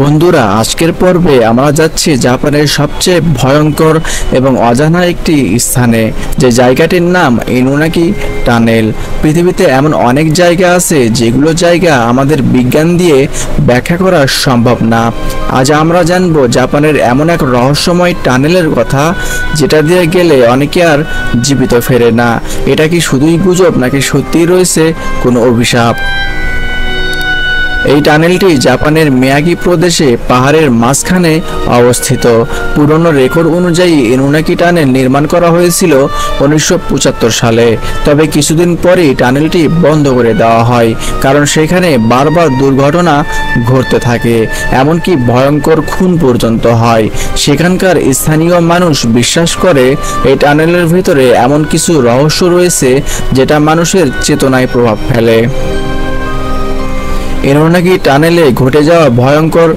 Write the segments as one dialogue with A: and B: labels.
A: বন্ধুরা, আজকের পর্বে আমরা যাচ্ছি জাপানের সবচেয়ে ভয়ঙ্কর এবং অজানা একটি স্থানে, যে জায়গাটির নাম ইনুনাকি টানেল। পৃথিবীতে এমন অনেক জায়গা আছে যেগুলো জায়গা আমাদের বিজ্ঞান দিয়ে ব্যাখ্যা করা সম্ভব না। আজ আমরা জানবো জাপানের এমন এক রহস্যময় টানেলের কথা, যেটা দিয়ে গেলে অনেকে আর জীবিত ফেরে না। এটা কি শুধুই গুজব নাকি সত্যিই রয়েছে কোনো অভিশাপ? এই টানেলটি জাপানের মিয়াগি প্রদেশে পাহাড়ের মাঝখানে অবস্থিত। পুরনো রেকর্ড অনুযায়ী ইনুনাকি টানেল নির্মাণ করা হয়েছিল 1975 সালে। তবে কিছুদিন পরেই টানেলটি বন্ধ করে দেওয়া হয়, কারণ সেখানে বারবার দুর্ঘটনা ঘটতে থাকে, এমনকি ভয়ঙ্কর খুন পর্যন্ত হয়। সেখানকার স্থানীয় মানুষ বিশ্বাস করে এই টানেলের ভিতরে এমন কিছু রহস্য রয়েছে যেটা মানুষের চেতনায় প্রভাব ফেলে। ইনুনাকি টানেলে ঘটে যাওয়া ভয়ঙ্কর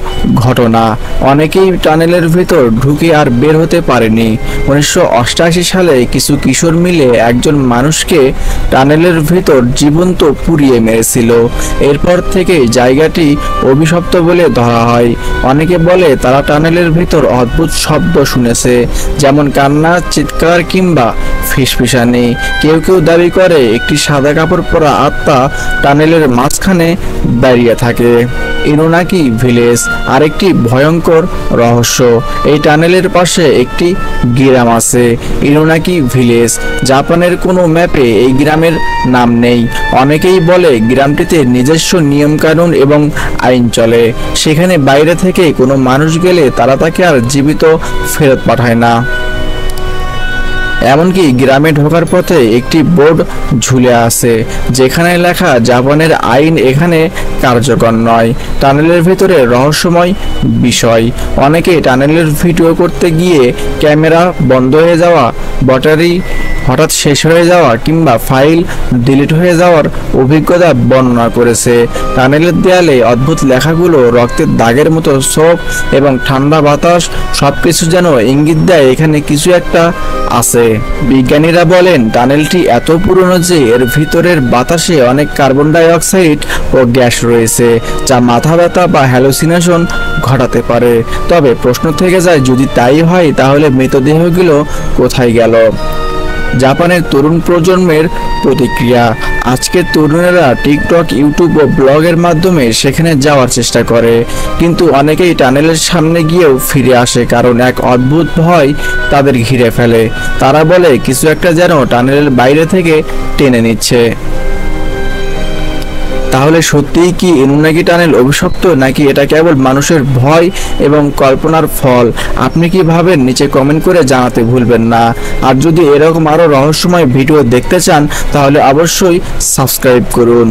A: ঘটনা। অনেকেই টানেলের ভিতর ঢুকে আর বের হতে পারেনি। 1988 সালে কিছু কিশোর মিলে একজন মানুষকে টানেলের ভিতর জীবন্ত পুড়িয়ে মেরেছিল। এরপর থেকে জায়গাটি অভিশপ্ত বলে ধরা হয়। অনেকে বলে তারা টানেলের ভিতর অদ্ভুত শব্দ শুনেছে, যেমন কান্না, চিৎকার কিংবা ফিসফিসানি। কেউ কেউ দাবি করে একটি সাদা কাপড় পরা আত্মা টানেলের মাঝখানে দাঁড়িয়ে থাকে। ইনুনাকি ভিলেজ আরেকটি ভয়ঙ্কর রহস্য। এই টানেলের পাশে একটি গ্রাম আছে, ইনুনাকি ভিলেজ। জাপানের কোনো ম্যাপে এই গ্রামের নাম নেই। অনেকেই বলে গ্রামটিতে নিজস্ব নিয়মকানুন এবং আইন চলে। সেখানে বাইরে থেকে কোনো মানুষ গেলে তারা তাকে আর জীবিত ফেরত পাঠায় না। এমনকি গ্রামে ঢোকার পথে একটি বোর্ড ঝুলে আছে, যেখানে লেখা জাপানের আইন এখানে কার্যকর নয়। টানেলের ভিতরে রহস্যময় বিষয়। অনেকে টানেলের ভিডিও করতে গিয়ে ক্যামেরা বন্ধ হয়ে যাওয়া, ব্যাটারি হঠাৎ শেষ হয়ে যাওয়া কিংবা ফাইল ডিলিট হয়ে যাওয়ার অভিজ্ঞতা বর্ণনা করেছে। টানেলের দেয়ালে অদ্ভুত লেখাগুলো রক্তের দাগের মতো ছোপ এবং ঠান্ডা বাতাস সবকিছু যেন ইঙ্গিত দেয় এখানে কিছু একটা আছে। বিজ্ঞানীরা বলেন টানেলটি এত পুরনো যে এর ভিতরের বাতাসে অনেক কার্বন ডাই অক্সাইড ও গ্যাস রয়েছে, যা মাথা ব্যথা বা হ্যালুসিনেশন ঘটাতে পারে। তবে প্রশ্ন থেকে যায়, যদি তাই হয় তাহলে মৃতদেহগুলো কোথায় গেল? জাপানের তরুণ প্রজন্মের প্রতিক্রিয়া। আজকের তরুণেরা টিকটক, ইউটিউব ও ব্লগের মাধ্যমে সেখানে যাওয়ার চেষ্টা করে, কিন্তু অনেকেই টানেলের সামনে গিয়েও ফিরে আসে, কারণ এক অদ্ভুত ভয় তাদের ঘিরে ফেলে। তারা বলে কিছু একটা যেন টানেলের বাইরে থেকে টেনে নিচ্ছে। তাহলে সত্যিই কি ইনুনাকি টানেল অভিশপ্ত, নাকি এটা কেবল মানুষের ভয় এবং কল্পনার ফল? আপনি কি ভাবেন? নিচে কমেন্ট করে জানাতে ভুলবেন না। আর যদি এরকম আরো রহস্যময় ভিডিও দেখতে চান তাহলে অবশ্যই সাবস্ক্রাইব করুন।